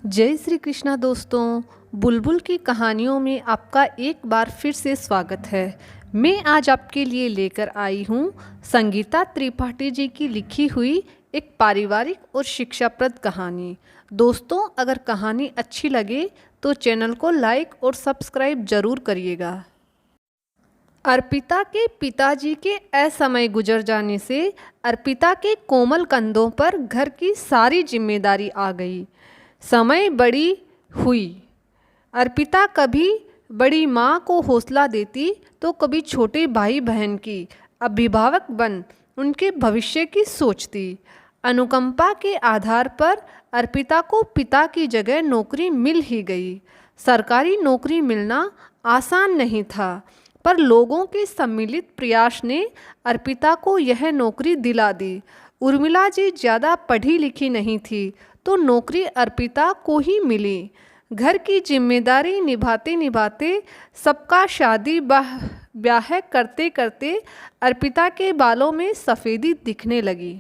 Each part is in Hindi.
जय श्री कृष्णा दोस्तों। बुलबुल की कहानियों में आपका एक बार फिर से स्वागत है। मैं आज आपके लिए लेकर आई हूँ संगीता त्रिपाठी जी की लिखी हुई एक पारिवारिक और शिक्षाप्रद कहानी। दोस्तों, अगर कहानी अच्छी लगे तो चैनल को लाइक और सब्सक्राइब ज़रूर करिएगा। अर्पिता के पिताजी के असमय गुजर जाने से अर्पिता के कोमल कंधों पर घर की सारी जिम्मेदारी आ गई। समय बड़ी हुई। अर्पिता कभी बड़ी माँ को हौसला देती तो कभी छोटे भाई बहन की अभिभावक बन उनके भविष्य की सोचती। अनुकंपा के आधार पर अर्पिता को पिता की जगह नौकरी मिल ही गई। सरकारी नौकरी मिलना आसान नहीं था, पर लोगों के सम्मिलित प्रयास ने अर्पिता को यह नौकरी दिला दी। उर्मिला जी ज़्यादा पढ़ी लिखी नहीं थी, तो नौकरी अर्पिता को ही मिली। घर की जिम्मेदारी निभाते निभाते सबका शादी ब्याह करते करते अर्पिता के बालों में सफ़ेदी दिखने लगी।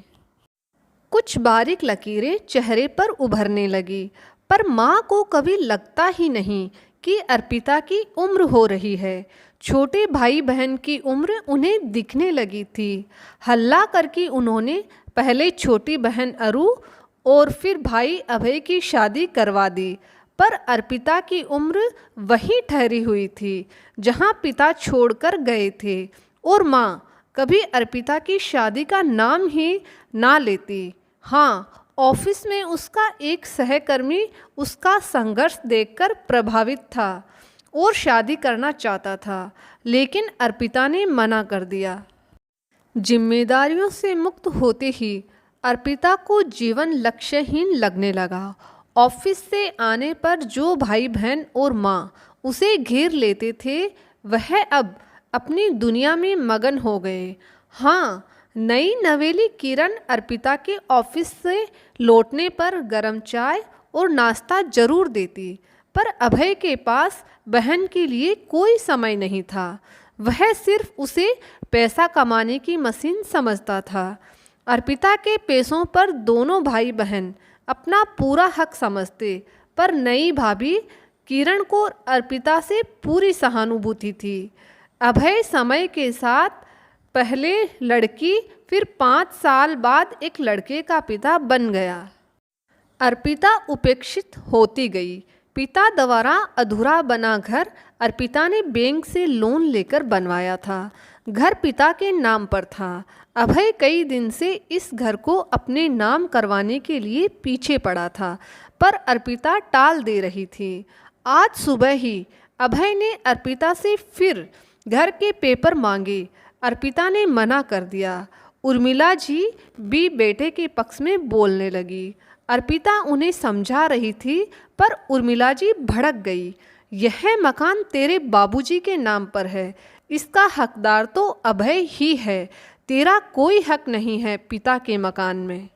कुछ बारीक लकीरें चेहरे पर उभरने लगी, पर माँ को कभी लगता ही नहीं कि अर्पिता की उम्र हो रही है। छोटे भाई बहन की उम्र उन्हें दिखने लगी थी। हल्ला करके उन्होंने पहले छोटी बहन अरु और फिर भाई अभय की शादी करवा दी, पर अर्पिता की उम्र वहीं ठहरी हुई थी जहां पिता छोड़कर गए थे, और माँ कभी अर्पिता की शादी का नाम ही ना लेती। हाँ, ऑफिस में उसका एक सहकर्मी उसका संघर्ष देखकर प्रभावित था और शादी करना चाहता था, लेकिन अर्पिता ने मना कर दिया। जिम्मेदारियों से मुक्त होते ही अर्पिता को जीवन लक्ष्यहीन लगने लगा। ऑफिस से आने पर जो भाई बहन और माँ उसे घेर लेते थे, वह अब अपनी दुनिया में मगन हो गए। हाँ, नई नवेली किरण अर्पिता के ऑफिस से लौटने पर गरम चाय और नाश्ता जरूर देती, पर अभय के पास बहन के लिए कोई समय नहीं था। वह सिर्फ उसे पैसा कमाने की मशीन समझता था। अर्पिता के पैसों पर दोनों भाई बहन अपना पूरा हक समझते, पर नई भाभी किरण को अर्पिता से पूरी सहानुभूति थी। अभय समय के साथ पहले लड़की, फिर 5 साल बाद एक लड़के का पिता बन गया। अर्पिता उपेक्षित होती गई। पिता द्वारा अधूरा बना घर अर्पिता ने बैंक से लोन लेकर बनवाया था। घर पिता के नाम पर था। अभय कई दिन से इस घर को अपने नाम करवाने के लिए पीछे पड़ा था, पर अर्पिता टाल दे रही थी। आज सुबह ही अभय ने अर्पिता से फिर घर के पेपर मांगे। अर्पिता ने मना कर दिया। उर्मिला जी भी बेटे के पक्ष में बोलने लगी। अर्पिता उन्हें समझा रही थी, पर उर्मिला जी भड़क गई। यह मकान तेरे बाबूजी के नाम पर है, इसका हकदार तो अभय ही है, तेरा कोई हक नहीं है पिता के मकान में।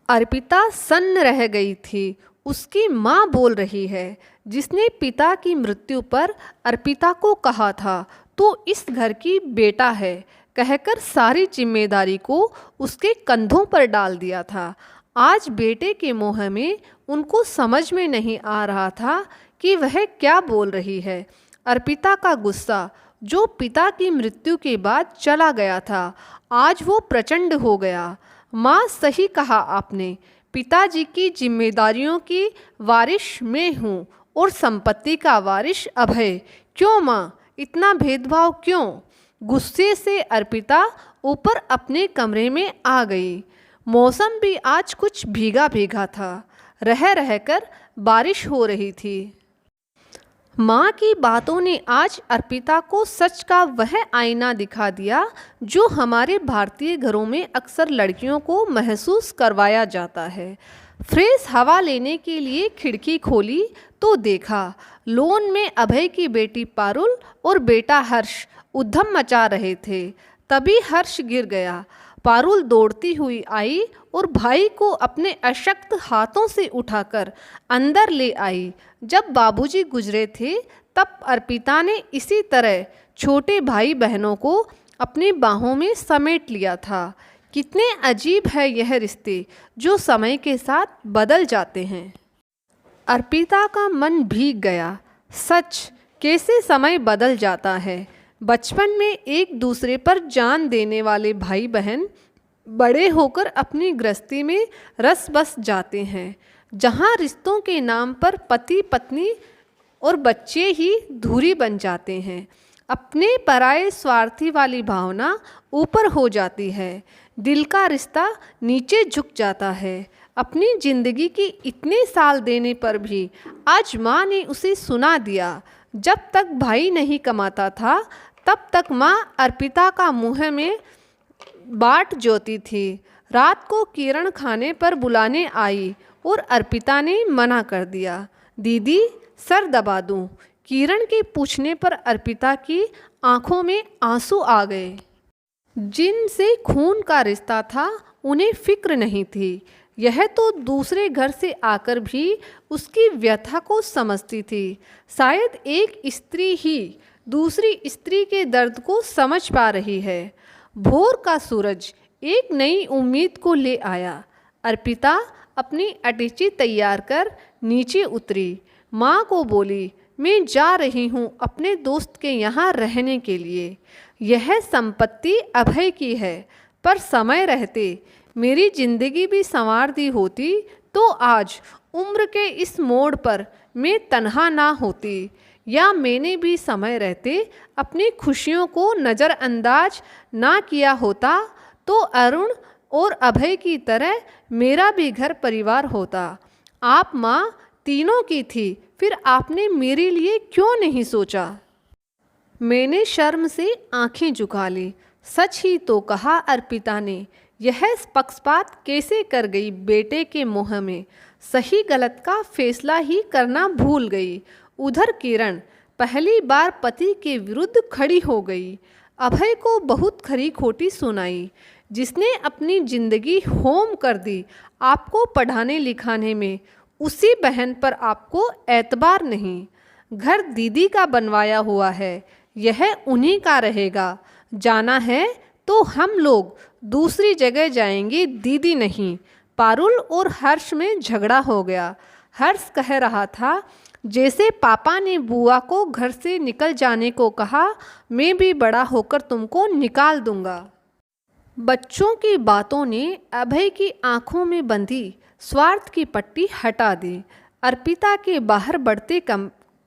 अर्पिता सन्न रह गई थी। उसकी माँ बोल रही है, जिसने पिता की मृत्यु पर अर्पिता को कहा था तो इस घर की बेटा है, कहकर सारी जिम्मेदारी को उसके कंधों पर डाल दिया था। आज बेटे के मोह में उनको समझ में नहीं आ रहा था कि वह क्या बोल रही है। अर्पिता का गुस्सा, जो पिता की मृत्यु के बाद चला गया था, आज वो प्रचंड हो गया। माँ, सही कहा आपने, पिताजी की जिम्मेदारियों की वारिश मैं हूँ और संपत्ति का वारिश अभय। क्यों माँ, इतना भेदभाव क्यों? गुस्से से अर्पिता ऊपर अपने कमरे में आ गई। मौसम भी आज कुछ भीगा भीगा था। रह रहकर बारिश हो रही थी। माँ की बातों ने आज अर्पिता को सच का वह आईना दिखा दिया जो हमारे भारतीय घरों में अक्सर लड़कियों को महसूस करवाया जाता है। फ्रेश हवा लेने के लिए खिड़की खोली तो देखा लॉन में अभय की बेटी पारुल और बेटा हर्ष उधम मचा रहे थे। तभी हर्ष गिर गया। पारुल दौड़ती हुई आई और भाई को अपने अशक्त हाथों से उठाकर अंदर ले आई। जब बाबूजी गुजरे थे, तब अर्पिता ने इसी तरह छोटे भाई बहनों को अपनी बाहों में समेट लिया था। कितने अजीब है यह रिश्ते जो समय के साथ बदल जाते हैं। अर्पिता का मन भीग गया। सच, कैसे समय बदल जाता है। बचपन में एक दूसरे पर जान देने वाले भाई बहन बड़े होकर अपनी गृहस्थी में रस बस जाते हैं, जहाँ रिश्तों के नाम पर पति पत्नी और बच्चे ही धुरी बन जाते हैं। अपने पराये स्वार्थी वाली भावना ऊपर हो जाती है, दिल का रिश्ता नीचे झुक जाता है। अपनी जिंदगी की इतने साल देने पर भी आज माँ ने उसे सुना दिया। जब तक भाई नहीं कमाता था तब तक माँ अर्पिता का मुँह में बाट जोती थी। रात को किरण खाने पर बुलाने आई और अर्पिता ने मना कर दिया। दीदी, सर दबा दूं। किरण के पूछने पर अर्पिता की आंखों में आंसू आ गए। जिनसे खून का रिश्ता था उन्हें फिक्र नहीं थी। यह तो दूसरे घर से आकर भी उसकी व्यथा को समझती थी। शायद एक स्त्री ही दूसरी स्त्री के दर्द को समझ पा रही है। भोर का सूरज एक नई उम्मीद को ले आया। अर्पिता अपनी अटैची तैयार कर नीचे उतरी। माँ को बोली, मैं जा रही हूँ अपने दोस्त के यहाँ रहने के लिए। यह संपत्ति अभय की है, पर समय रहते मेरी जिंदगी भी संवार दी होती तो आज उम्र के इस मोड़ पर मैं तन्हा ना होती, या मैंने भी समय रहते अपनी खुशियों को नज़रअंदाज ना किया होता तो अरुण और अभय की तरह मेरा भी घर परिवार होता। आप माँ तीनों की थी, फिर आपने मेरे लिए क्यों नहीं सोचा। मैंने शर्म से आंखें झुका ली। सच ही तो कहा अर्पिता ने। यह पक्षपात कैसे कर गई बेटे के मुँह में। सही गलत का फैसला ही करना भूल गई। उधर किरण पहली बार पति के विरुद्ध खड़ी हो गई। अभय को बहुत खरी खोटी सुनाई, जिसने अपनी जिंदगी होम कर दी आपको पढ़ाने लिखाने में, उसी बहन पर आपको एतबार नहीं। घर दीदी का बनवाया हुआ है, यह उन्हीं का रहेगा। जाना है तो हम लोग दूसरी जगह जाएंगे, दीदी नहीं। पारुल और हर्ष में झगड़ा हो गया। हर्ष कह रहा था, जैसे पापा ने बुआ को घर से निकल जाने को कहा, मैं भी बड़ा होकर तुमको निकाल दूंगा। बच्चों की बातों ने अभय की आंखों में बंधी स्वार्थ की पट्टी हटा दी। अर्पिता के बाहर बढ़ते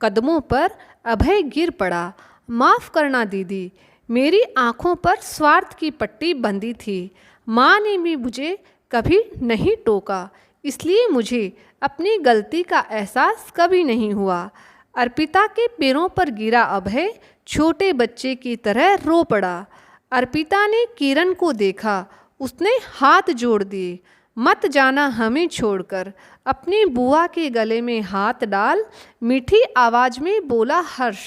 कदमों पर अभय गिर पड़ा। माफ़ करना दीदी, मेरी आंखों पर स्वार्थ की पट्टी बंधी थी। माँ ने भी मुझे कभी नहीं टोका, इसलिए मुझे अपनी गलती का एहसास कभी नहीं हुआ। अर्पिता के पैरों पर गिरा अभय छोटे बच्चे की तरह रो पड़ा। अर्पिता ने किरण को देखा, उसने हाथ जोड़ दिए। मत जाना हमें छोड़कर। अपनी बुआ के गले में हाथ डाल मीठी आवाज़ में बोला हर्ष,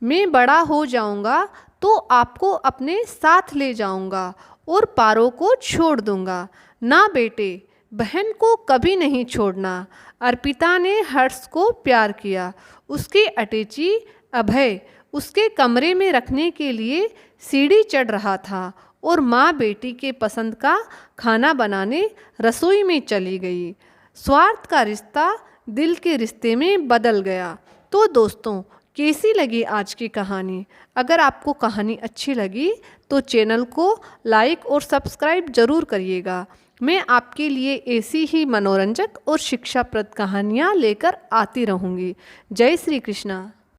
मैं बड़ा हो जाऊंगा तो आपको अपने साथ ले जाऊंगा और पारो को छोड़ दूंगा। ना बेटे, बहन को कभी नहीं छोड़ना। अर्पिता ने हर्ष को प्यार किया। उसकी अटैची अभय उसके कमरे में रखने के लिए सीढ़ी चढ़ रहा था और माँ बेटी के पसंद का खाना बनाने रसोई में चली गई। स्वार्थ का रिश्ता दिल के रिश्ते में बदल गया। तो दोस्तों, कैसी लगी आज की कहानी? अगर आपको कहानी अच्छी लगी तो चैनल को लाइक और सब्सक्राइब ज़रूर करिएगा। मैं आपके लिए ऐसी ही मनोरंजक और शिक्षाप्रद कहानियाँ लेकर आती रहूँगी। जय श्री कृष्णा।